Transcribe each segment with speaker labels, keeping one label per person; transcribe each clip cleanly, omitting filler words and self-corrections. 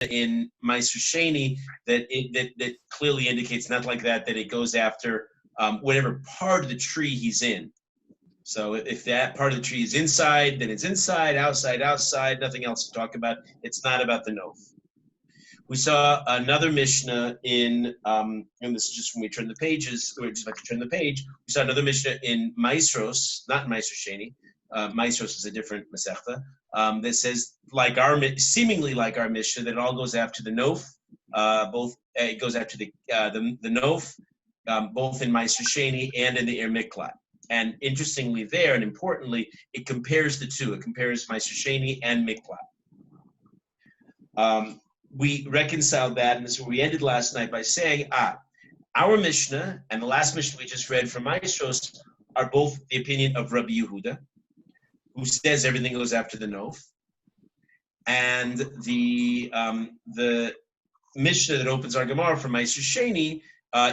Speaker 1: in Meiser Sheni that clearly indicates not like that it goes after whatever part of the tree he's in. So if that part of the tree is inside, then it's inside, outside, outside, nothing else to talk about. It's not about the nof. We saw another Mishnah and this is just when we turn the pages, we're just about to turn the page. We saw another Mishnah in Maisros, not in Meiser Sheni. Maisros is a different Masechta, that says, seemingly like our Mishnah, that it all goes after the nof, it goes after the nof, both in Meiser Sheni and in the Ir Miklat. And interestingly there, and importantly, it compares the two. It compares Meiser Sheni and Miklat. We reconciled that, and this is where we ended last night by saying, our Mishnah and the last Mishnah we just read from Maestros are both the opinion of Rabbi Yehuda, who says everything goes after the nof, and the Mishnah that opens our Gemara from Meiser Sheni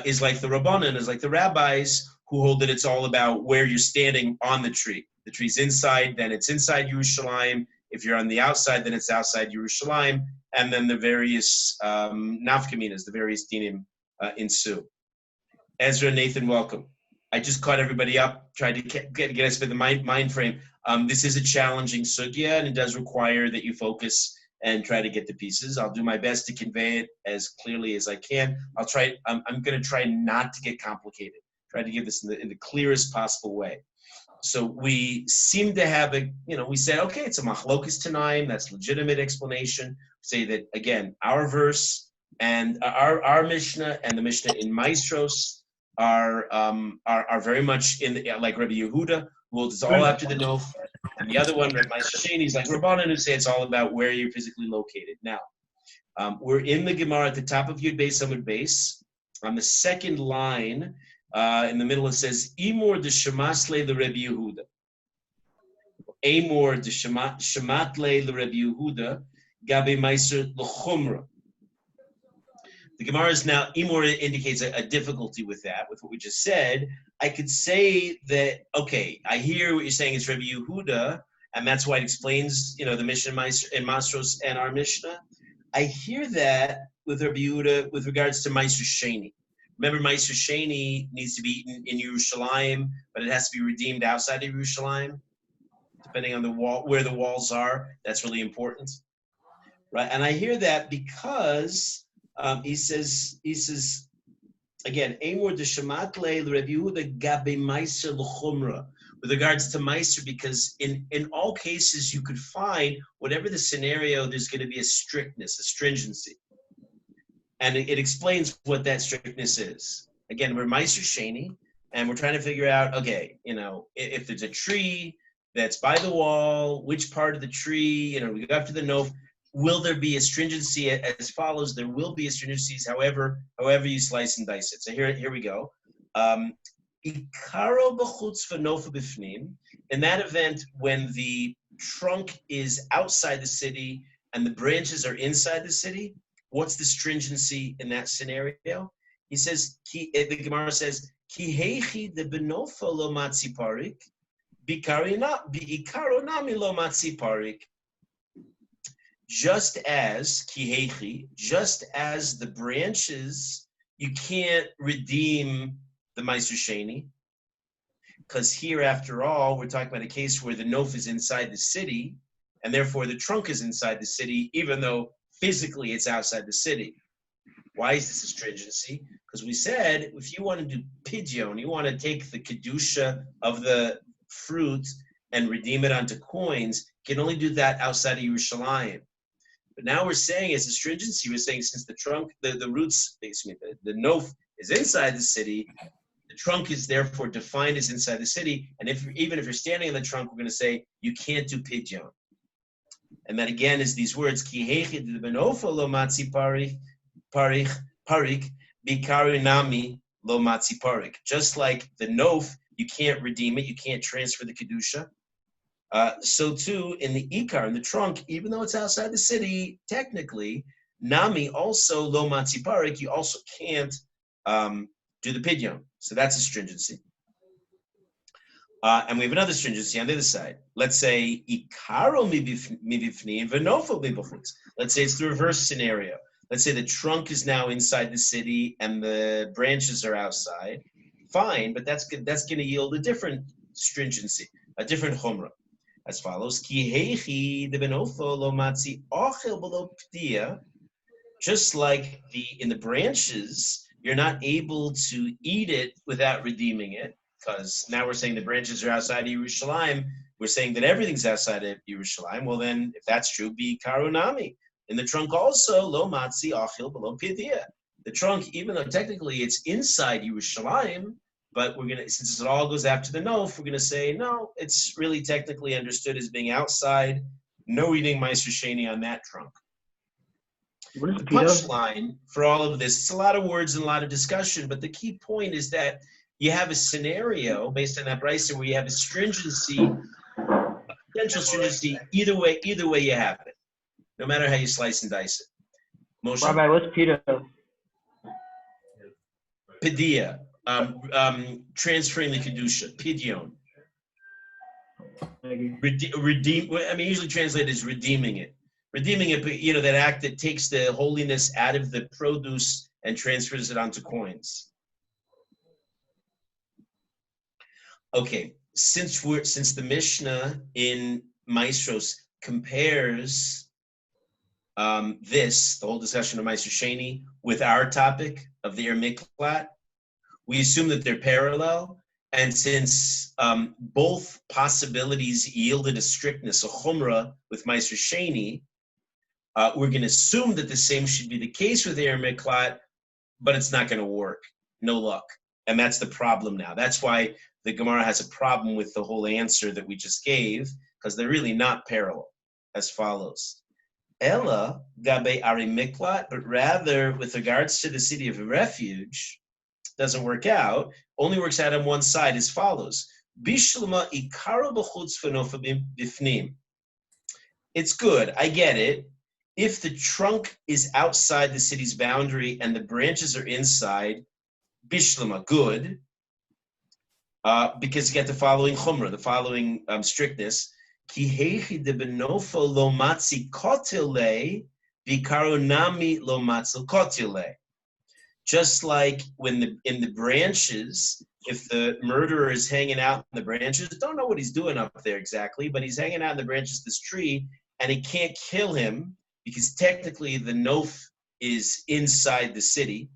Speaker 1: is like the Rabbanan, is like the rabbis who hold that it's all about where you're standing on the tree. The tree's inside, then it's inside Yerushalayim. If you're on the outside, then it's outside Yerushalayim. And then the various nafkaminas, the various dinim ensue. Ezra, Nathan, welcome. I just caught everybody up, tried to get us with the mind frame. This is a challenging sugya, and it does require that you focus and try to get the pieces. I'll do my best to convey it as clearly as I can. I'm going to try not to get complicated. Try to give this in the clearest possible way. So we seem to have we said, okay, it's a machlokas tanaim. That's legitimate explanation. Say that again, our verse and our Mishnah and the Mishnah in Maestros are very much like Rabbi Yehuda, who holds it's all after the nof, and the other one, Rabbi Meiser Sheni, is like Rabbanan, who say it's all about where you're physically located. Now, we're in the Gemara at the top of Yud Beis Amud Beis. On the second line, in the middle, it says, Imor de Shematle le Rabbi Yehuda. Amor de Shematle le Rabbi Yehuda, Gabe Meiser l'Chumra. The Gemara is now, Imor indicates a difficulty with that, with what we just said. I could say that, okay, I hear what you're saying is Rabbi Yehuda, and that's why it explains, the Mishnah in Masros and our Mishnah. I hear that with Rabbi Yehuda with regards to Meiser Sheni. Remember, Meiser Sheni needs to be eaten in Yerushalayim, but it has to be redeemed outside of Yerushalayim, depending on the wall, where the walls are. That's really important, right? And I hear that because he says again, Amor de Shematle Rabbi Yehuda Gabe Meiser l'Chumra, with regards to Meiser, because in all cases you could find whatever the scenario, there's going to be a strictness, a stringency. And it explains what that strictness is. Again, we're Meiser Sheni, and we're trying to figure out, okay, if there's a tree that's by the wall, which part of the tree, we go after the nof, will there be a stringency as follows? There will be a stringency, however you slice and dice it. So here we go. Ikaro b'chutz v'nofa b'fnim. In that event, when the trunk is outside the city and the branches are inside the city, what's the stringency in that scenario? He says, the Gemara says, Ki heichi de benofa lo matzi parik, bi'ikaro nami lo matzi parik. Just as the branches, you can't redeem the Meiser Sheni, because here, after all, we're talking about a case where the nof is inside the city, and therefore the trunk is inside the city, even though physically it's outside the city. Why is this a stringency? Because we said, if you want to do pidyon, you want to take the kedusha of the fruit and redeem it onto coins, you can only do that outside of Yerushalayim. But now we're saying as a stringency, we're saying since the trunk, the roots, the nof is inside the city, the trunk is therefore defined as inside the city, and even if you're standing on the trunk, we're going to say you can't do pidyon. And that again is these words, Ki heichi de benofa lo matzi parik, bikari nami lo matzi parik. Just like the nof, you can't redeem it, you can't transfer the kedusha. So too, in the ikar, in the trunk, even though it's outside the city, technically, nami also lo matzi parik, you also can't do the pidyon. So that's a stringency. And we have another stringency on the other side. Let's say ikaro mibifnim venofo mibachutz. Let's say it's the reverse scenario. Let's say the trunk is now inside the city and the branches are outside. Fine, but that's going to yield a different stringency, a different chumrah. As follows: Ki heichi de benofo lo matzi ochel below ptia. Just like in the branches, you're not able to eat it without redeeming it, because now we're saying the branches are outside of Yerushalayim. We're saying that everything's outside of Yerushalayim. Well, then, if that's true, be karunami. In the trunk also, lo matzi achil below pidia. The trunk, even though technically it's inside Yerushalayim, but we're gonna, since it all goes after the nof, we're gonna say no. It's really technically understood as being outside. No eating meiser sheni on that trunk. The punchline for all of this, it's a lot of words and a lot of discussion, but the key point is that you have a scenario based on that brisa where you have a stringency, a potential stringency, either way you have it, no matter how you slice and dice it. Moshe?
Speaker 2: Rabbi, what's Peter?
Speaker 1: Pidia, transferring the kedusha, pidyon. Redeem. I mean, usually translated as redeeming it. Redeeming it, but that act that takes the holiness out of the produce and transfers it onto coins. Okay, since the Mishnah in Maestros compares the whole discussion of Meiser Sheni with our topic of the Ir Miklat, we assume that they're parallel, and since both possibilities yielded a strictness, a chumrah with Meiser Sheni, we're going to assume that the same should be the case with Ir Miklat, but it's not going to work. No luck. And that's the problem now. That's why the Gemara has a problem with the whole answer that we just gave, because they're really not parallel, as follows. Ella gabe Ari Miklat, but rather with regards to the city of refuge, doesn't work out, only works out on one side as follows. Bishlama ikara b'chutz v'nofa bifnim. It's good, I get it. If the trunk is outside the city's boundary and the branches are inside, bishlama, good, because you get the following chumrah, the following strictness. Ki heichi de benofo lo matzi kotile, bikaronami lo matzi kotile. Just like when in the branches, if the murderer is hanging out in the branches, don't know what he's doing up there exactly, but he's hanging out in the branches of this tree, and he can't kill him, because technically the nof is inside the city.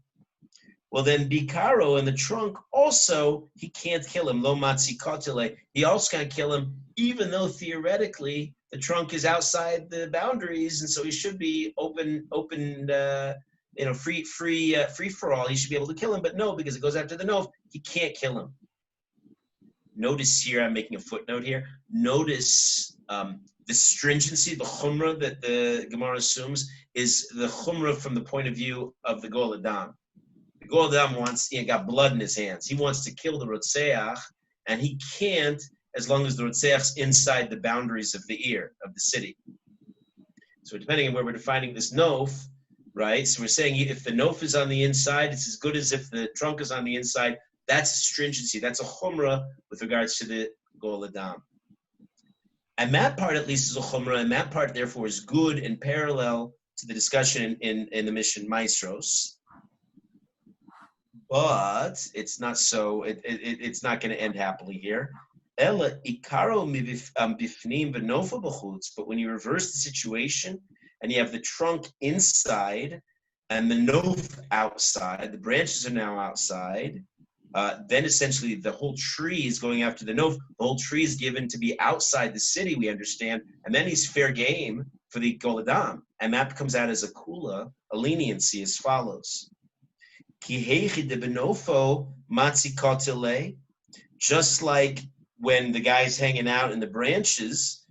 Speaker 1: Well, then Bikaro in the trunk also, he can't kill him. Lo matzi kotile. He also can't kill him, even though theoretically the trunk is outside the boundaries, and so he should be open, free for all. He should be able to kill him, but no, because it goes after the nof, he can't kill him. Notice here, I'm making a footnote here. Notice the stringency, the chumrah that the Gemara assumes is the chumrah from the point of view of the Gol Adam. The Gol Adam he got blood in his hands. He wants to kill the Rotzeach, and he can't as long as the Rotzeach's inside the boundaries of the city. So depending on where we're defining this nof, right? So we're saying if the nof is on the inside, it's as good as if the trunk is on the inside. That's a stringency. That's a chumrah with regards to the Gol Adam. And that part, at least, is a chumrah, and that part, therefore, is good and parallel to the discussion in the Mission Maestros. But it's not so. It's not going to end happily here. Ella ikaro bifnim v'nofa b'chutz. But when you reverse the situation and you have the trunk inside and the nof outside, the branches are now outside. Then essentially the whole tree is going after the nof. The whole tree is given to be outside the city, we understand, and then he's fair game for the Gol Adam, and that comes out as a kula, a leniency, as follows: Ki heichi de benofo matzi kotile. Just like when the guy's hanging out in the branches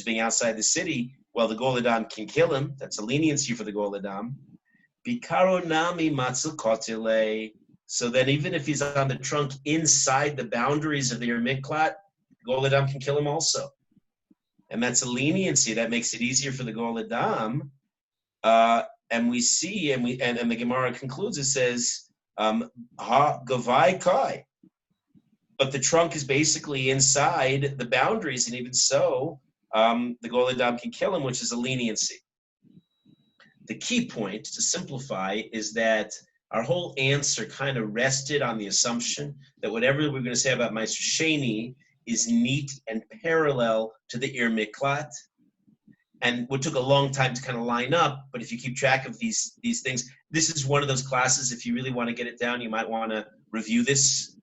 Speaker 1: being outside the city, well, the Gol Adam can kill him. That's a leniency for the Gol Adam. Bikaro nami matzel kotile. So then even if he's on the trunk inside the boundaries of the Ir Miklat, Gol Adam can kill him also. And that's a leniency. That makes it easier for the Gol Adam. And we see, and the Gemara concludes, it says, Ha gavai kai. but the trunk is basically inside the boundaries, and even so, the Gol Adam can kill him, which is a leniency. The key point, to simplify, is that our whole answer kind of rested on the assumption that whatever we're going to say about Meiser Sheni is neat and parallel to the Ir Miklat, and what took a long time to kind of line up. But if you keep track of these things, this is one of those classes. If you really want to get it down, you might want to review this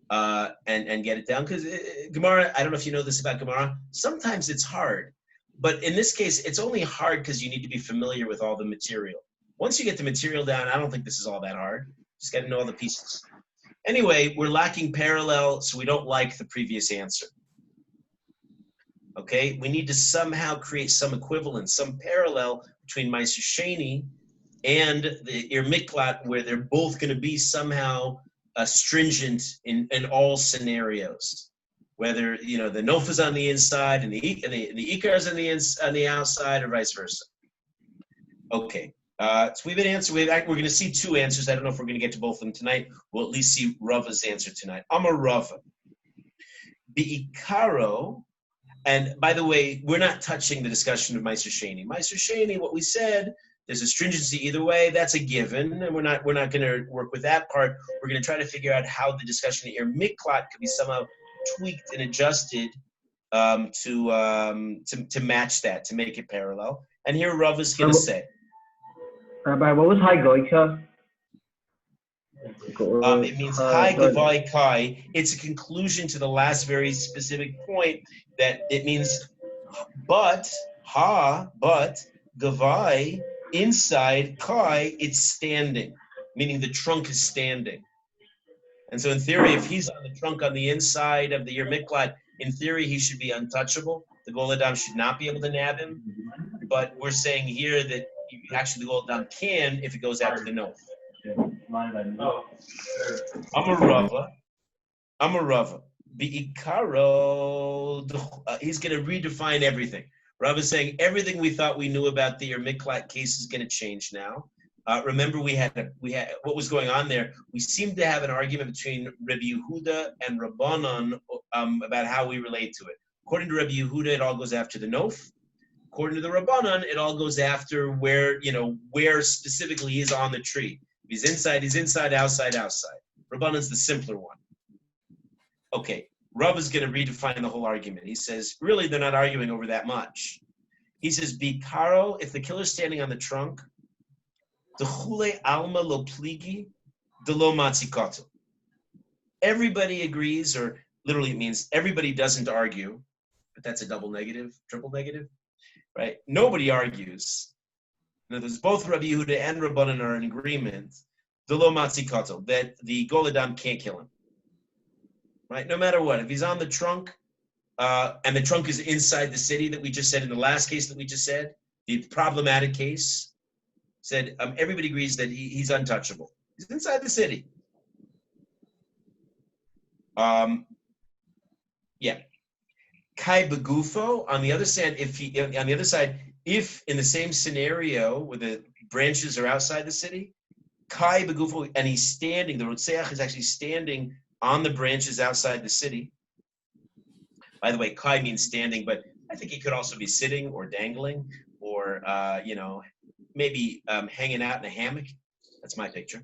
Speaker 1: and get it down, because Gemara, I don't know if you know this about Gemara, sometimes it's hard. But in this case, it's only hard because you need to be familiar with all the material. Once you get the material down, I don't think this is all that hard. Just got to know all the pieces. Anyway, we're lacking parallel, so we don't like the previous answer. Okay, we need to somehow create some equivalence, some parallel between Meiser Sheni and the Ir Miklat, where they're both going to be somehow stringent in all scenarios. Whether the Nof is on the inside and the Ikar is on the outside, or vice versa. Okay, so we have an answer. We're going to see two answers. I don't know if we're going to get to both of them tonight. We'll at least see Rava's answer tonight. Amar Rava. Bi'ikaro, and by the way, we're not touching the discussion of Meiser Sheni. Meiser Sheni, what we said, there's a stringency either way. That's a given, and we're not going to work with that part. We're going to try to figure out how the discussion of Ir Miklat could be somehow tweaked and adjusted to match that, to make it parallel. And here Rav is going to say,
Speaker 2: Rabbi, what was High Goika?
Speaker 1: It means Hai Gavai Kai. It's a conclusion to the last very specific point, that it means but Gavai, inside Kai, it's standing, meaning the trunk is standing. And so in theory, if he's on the trunk on the inside of the Ir Miklat, in theory he should be untouchable. The Gol Adam should not be able to nab him. But we're saying here that actually the Gol Adam can if it goes out to the Nof. Amar Rava. Bi'ikaro, he's going to redefine everything. Rava is saying everything we thought we knew about the Ir Miklat case is going to change now. Remember, we had what was going on there. We seemed to have an argument between Rabbi Yehuda and Rabbanon about how we relate to it. According to Rabbi Yehuda, it all goes after the Nof. According to the Rabbanon, it all goes after where specifically he is on the tree. If he's inside, outside. Rabbanon's the simpler one. Okay, Rav is going to redefine the whole argument. He says, really, they're not arguing over that much. He says, Bikaro, if the killer's standing on the trunk, the chule alma lo pligi de lo matzikoto. Everybody agrees, or literally it means everybody doesn't argue, but that's a double negative, triple negative, right? Nobody argues. In other words, both Rabbi Yehuda and Rabbanan are in agreement, de lo matzikoto, that the Gol Adam can't kill him, right? No matter what, if he's on the trunk, and the trunk is inside the city that we just said in the last case that we just said, the problematic case, said everybody agrees that he's untouchable. He's inside the city. Yeah. Kai begufo. On the other side, if in the same scenario where the branches are outside the city, kai begufo, and he's standing, the Rotseach is actually standing on the branches outside the city. By the way, kai means standing, but I think he could also be sitting or dangling or maybe hanging out in a hammock. That's my picture.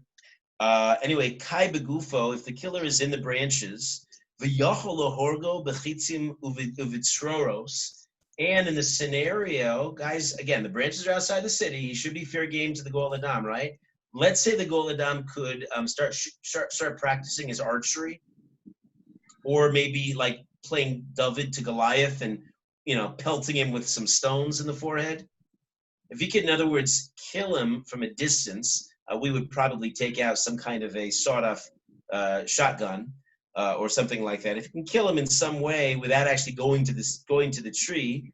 Speaker 1: Anyway, kai begufo, if the killer is in the branches, v'yachol lahorgo bechitzim uvitzroros, and in the scenario, guys, again, the branches are outside the city. He should be fair game to the Gol Adam, right? Let's say the Gol Adam could start practicing his archery, or maybe like playing David to Goliath and pelting him with some stones in the forehead. If he could, in other words, kill him from a distance, we would probably take out some kind of a sawed-off shotgun or something like that. If you can kill him in some way without actually going to the tree,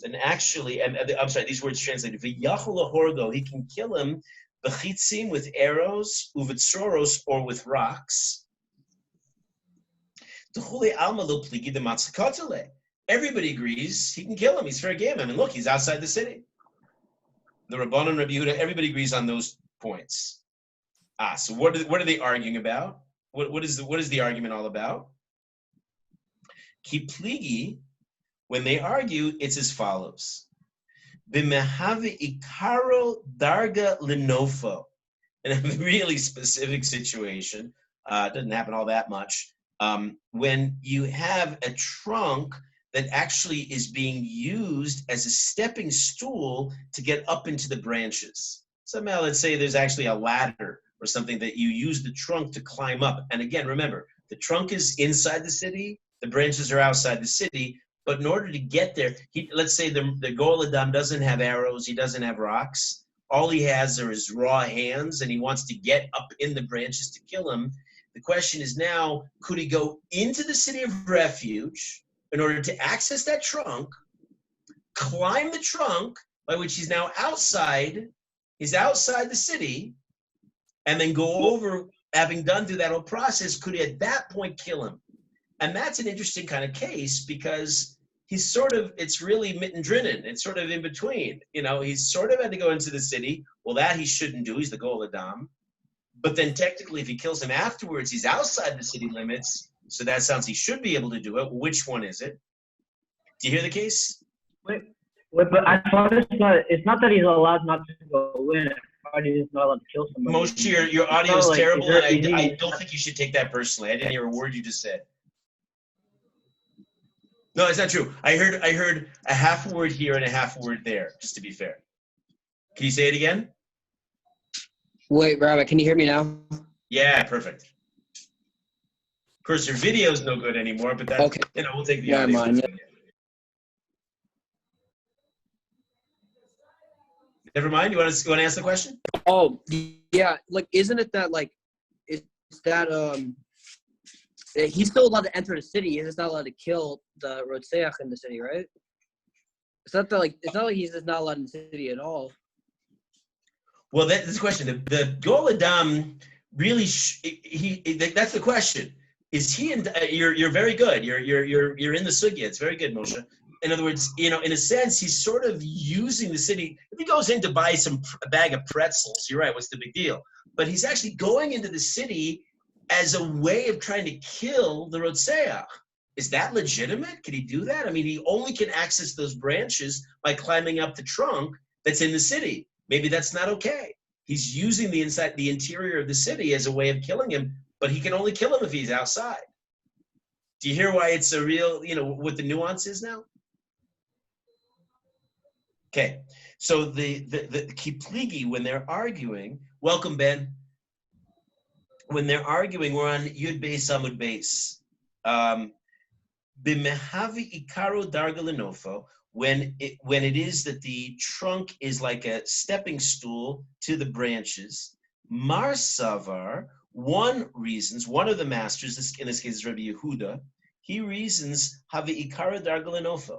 Speaker 1: then actually, I'm sorry, these words translated. V'yachol horgo, he can kill him b'chitzim, with arrows, uvitzroros, or with rocks. Everybody agrees he can kill him. He's fair game. I mean, look, he's outside the city. The Rabbanan and Rabbi Yehuda, everybody agrees on those points. So what are they arguing about? What is the argument all about? Kipligi, when they argue, it's as follows. B'mehave ikaro darga linofo. In a really specific situation, doesn't happen all that much, when you have a trunk that actually is being used as a stepping stool to get up into the branches. Somehow, let's say there's actually a ladder or something that you use the trunk to climb up. And again, remember, the trunk is inside the city, the branches are outside the city, but in order to get there, let's say the Goel Adam doesn't have arrows, he doesn't have rocks, all he has are his raw hands, and he wants to get up in the branches to kill him. The question is now, could he go into the city of refuge in order to access that trunk, climb the trunk, by which he's now outside, he's outside the city, and then go over, having done through that whole process, could he at that point kill him? And that's an interesting kind of case because he's sort of, it's really mittendrinnen. It's sort of in between. You know, he's sort of had to go into the city. Well, that he shouldn't do. He's the Goel Adam. But then technically, if he kills him afterwards, he's outside the city limits. So that sounds he should be able to do it. Which one is it? Do you hear the case?
Speaker 2: Wait, but I thought it's not that he's allowed not to go in. I thought he's not allowed to kill somebody.
Speaker 1: Moshe, your audio is terrible, and I don't think you should take that personally. I didn't hear a word you just said. No, it's not true. I heard a half word here and a half word there, just to be fair. Can you say it again?
Speaker 3: Wait, Rabbi, can you hear me now?
Speaker 1: Yeah, perfect. Of course, your video is no good anymore, but that's, okay. You know, we'll take the audio.
Speaker 3: Mind, yeah.
Speaker 1: Never mind. You want to ask the question?
Speaker 3: Oh, yeah. Like, isn't it that, like, is that, he's still allowed to enter the city. He's just not allowed to kill the Rotseach in the city, right? It's not that, like, it's not like he's just not allowed in the city at all.
Speaker 1: Well, that's the question. The Goel Adam really, that's the question. Is he in? You're very good. You're in the sugya. It's very good, Moshe. In other words, you know, in a sense, he's sort of using the city. If he goes in to buy a bag of pretzels, you're right. What's the big deal? But he's actually going into the city as a way of trying to kill the Rotseach. Is that legitimate? Can he do that? I mean, he only can access those branches by climbing up the trunk that's in the city. Maybe that's not okay. He's using the interior of the city as a way of killing him, but he can only kill him if he's outside. Do you hear why it's a real, you know, what the nuance is now? Okay, so the Kipligi, when they're arguing, welcome, Ben. When they're arguing, we're on Yud Beis Amud Beis. B'mehavi ikaro darga lenofo, when it is that the trunk is like a stepping stool to the branches. Mar Savar, one of the masters, in this case is Rabbi Yehuda, he reasons havi ikaro darga lenofo.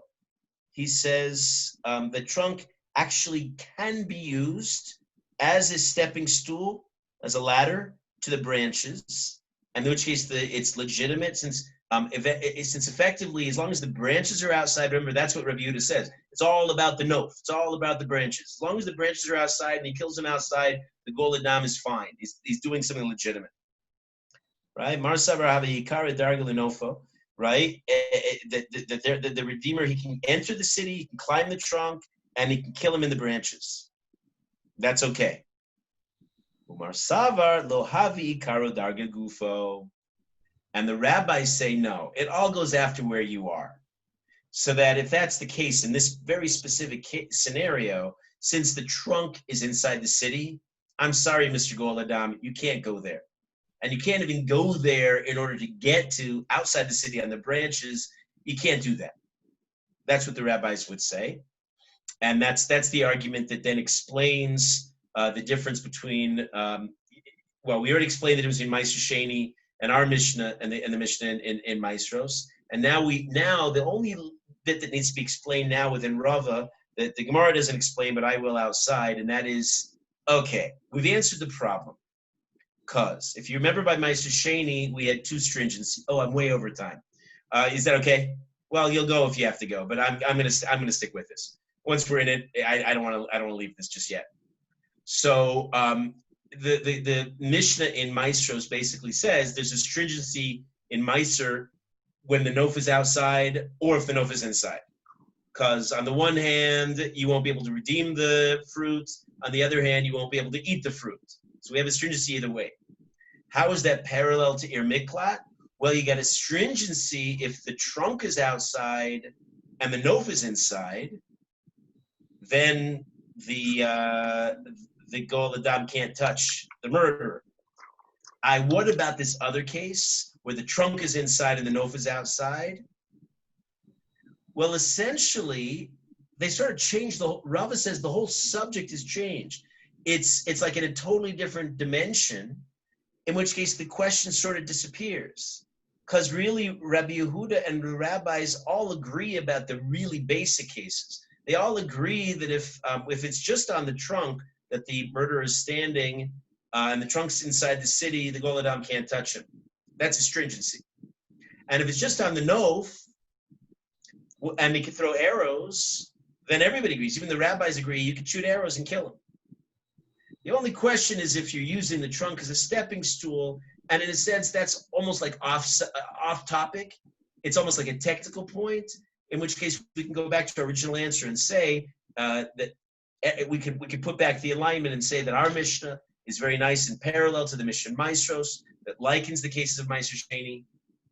Speaker 1: He says the trunk actually can be used as a stepping stool, as a ladder to the branches, in which case it's legitimate since effectively, as long as the branches are outside, remember that's what Rabbi Yehuda says. It's all about the nof. It's all about the branches. As long as the branches are outside and he kills them outside, the Goel Adam is fine. He's doing something legitimate, right? Mar Savar havi ikara darga lenofo, right? The Redeemer, he can enter the city, he can climb the trunk, and he can kill him in the branches. That's okay. Umar Savar lo havi ikaro darga gufo. And the rabbis say no. It all goes after where you are. So that if that's the case in this very specific scenario, since the trunk is inside the city, I'm sorry, Mr. Goel Adam, you can't go there. And you can't even go there in order to get to outside the city on the branches. You can't do that. That's what the rabbis would say. And that's the argument that then explains the difference between, well, we already explained the difference between Meister Sheni and our Mishnah and the Mishnah in Maestros. And now the only bit that needs to be explained now within Rava that the Gemara doesn't explain, but I will outside, and that is, okay, we've answered the problem. Because if you remember by Meister Sheni, we had two stringency. Oh, I'm way over time. Is that okay? Well, you'll go if you have to go, but I'm gonna stick with this. Once we're in it, I don't want to leave this just yet. So the Mishnah in Maestros basically says there's a stringency in Meiser when the nof is outside or if the nof is inside. Because on the one hand, you won't be able to redeem the fruit. On the other hand, you won't be able to eat the fruit. So we have a stringency either way. How is that parallel to ir miklat? Well, you get a stringency if the trunk is outside and the nof is inside, then the Goel Adam can't touch the murderer. What about this other case where the trunk is inside and the nof is outside? Well, essentially, they sort of changed Rava says the whole subject is changed. It's like in a totally different dimension, in which case the question sort of disappears. Because really, Rabbi Yehuda and the rabbis all agree about the really basic cases. They all agree that if it's just on the trunk that the murderer is standing and the trunk's inside the city, the Goel Adam can't touch him. That's a stringency. And if it's just on the nof, and they can throw arrows, then everybody agrees. Even the rabbis agree you can shoot arrows and kill him. The only question is if you're using the trunk as a stepping stool, and in a sense, that's almost like off topic. It's almost like a technical point, in which case we can go back to our original answer and say that we could put back the alignment and say that our Mishnah is very nice and parallel to the Mishnah Maestros that likens the cases of Meiser Sheni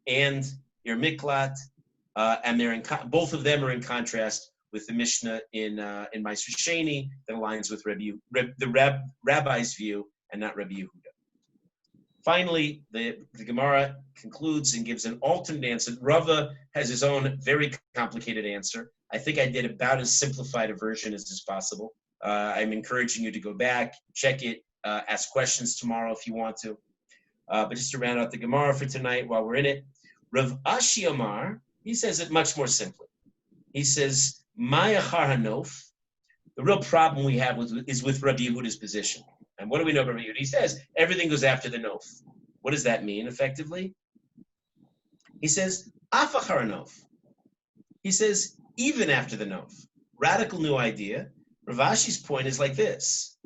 Speaker 1: and ir miklat, and both of them are in contrast with the Mishnah in Meiser Sheni that aligns with the Rabbi's view and not Rabbi Yehuda. Finally, the Gemara concludes and gives an alternate answer. Rava has his own very complicated answer. I think I did about as simplified a version as is possible. I'm encouraging you to go back, check it, ask questions tomorrow if you want to. But just to round out the Gemara for tonight while we're in it, Rav Ashi Amar, he says it much more simply. He says, Maya Char Hanof, the real problem we have is with Rabbi Yehuda's position. And what do we know about Rabbi Yehuda? He says everything goes after the nof. What does that mean, effectively? He says, Af achar nof. He says, even after the nof. Radical new idea. Rav Ashi's point is like this.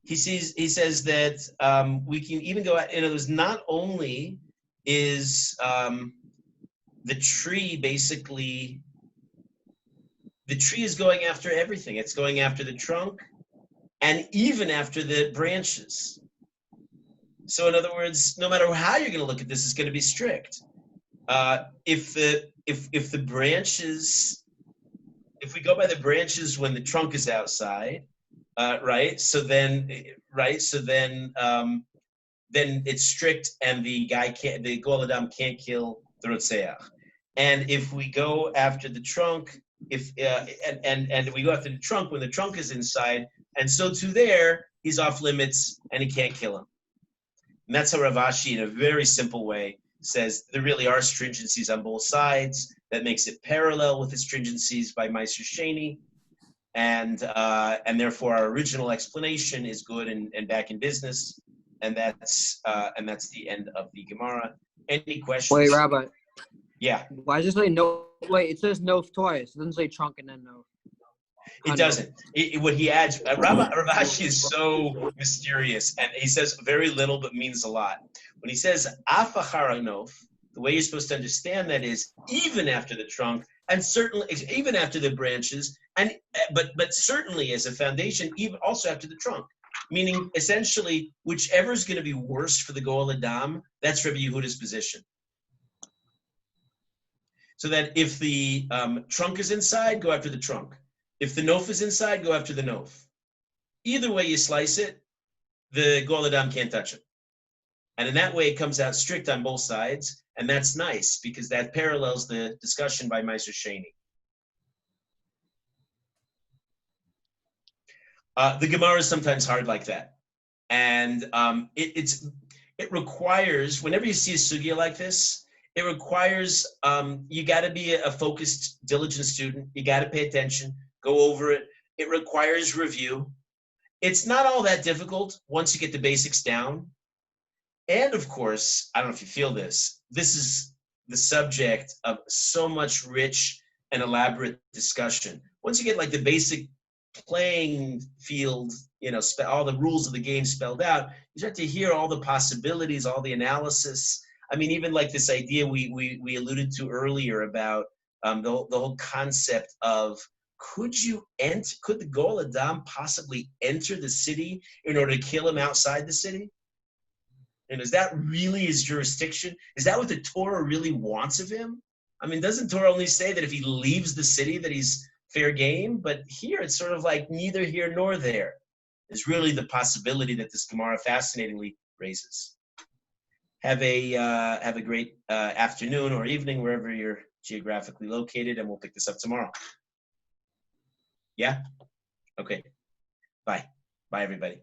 Speaker 1: He says that we can even go out, in other words, not only is the tree basically, the tree is going after everything. It's going after the trunk and even after the branches. So in other words, no matter how you're going to look at this, it's going to be strict. If the branches, if we go by the branches when the trunk is outside, right? So then it's strict, and the Goel Adam can't kill the Rotzeach. And if we go after the trunk, and we go after the trunk when the trunk is inside, and so too there, he's off limits and he can't kill him. And that's how Rav Ashi, in a very simple way, says there really are stringencies on both sides. That makes it parallel with the stringencies by Meiser Sheni, and therefore our original explanation is good and back in business. And that's the end of the Gemara. Any questions?
Speaker 3: Wait, Rabbi.
Speaker 1: Yeah.
Speaker 3: Why does it say no? Wait, it says no twice. It doesn't say trunk and then no.
Speaker 1: It doesn't. What he adds, Rav Ashi is so mysterious, and he says very little but means a lot. When he says af achar hanof, the way you're supposed to understand that is even after the trunk, and certainly even after the branches, and but certainly as a foundation, even also after the trunk. Meaning, essentially, whichever is going to be worse for the Goel Adam, that's Rabbi Yehuda's position. So that if the trunk is inside, go after the trunk. If the nof is inside, go after the nof. Either way you slice it, the Goel Adam can't touch it. And in that way, it comes out strict on both sides, and that's nice, because that parallels the discussion by Meiser Sheni. The Gemara is sometimes hard like that. And it requires, whenever you see a sugya like this, it requires, you got to be a focused, diligent student. You got to pay attention, go over it. It requires review. It's not all that difficult once you get the basics down. And of course, I don't know if you feel this, this is the subject of so much rich and elaborate discussion. Once you get like the basic playing field, all the rules of the game spelled out, you start to hear all the possibilities, all the analysis. I mean, even like this idea we alluded to earlier about the whole concept of could the Goel Adam possibly enter the city in order to kill him outside the city? And is that really his jurisdiction? Is that what the Torah really wants of him? I mean, doesn't Torah only say that if he leaves the city that he's fair game? But here it's sort of like neither here nor there. Is really the possibility that this Gemara fascinatingly raises. Have a great afternoon or evening wherever you're geographically located, and we'll pick this up tomorrow. Yeah? Okay. Bye. Bye, everybody.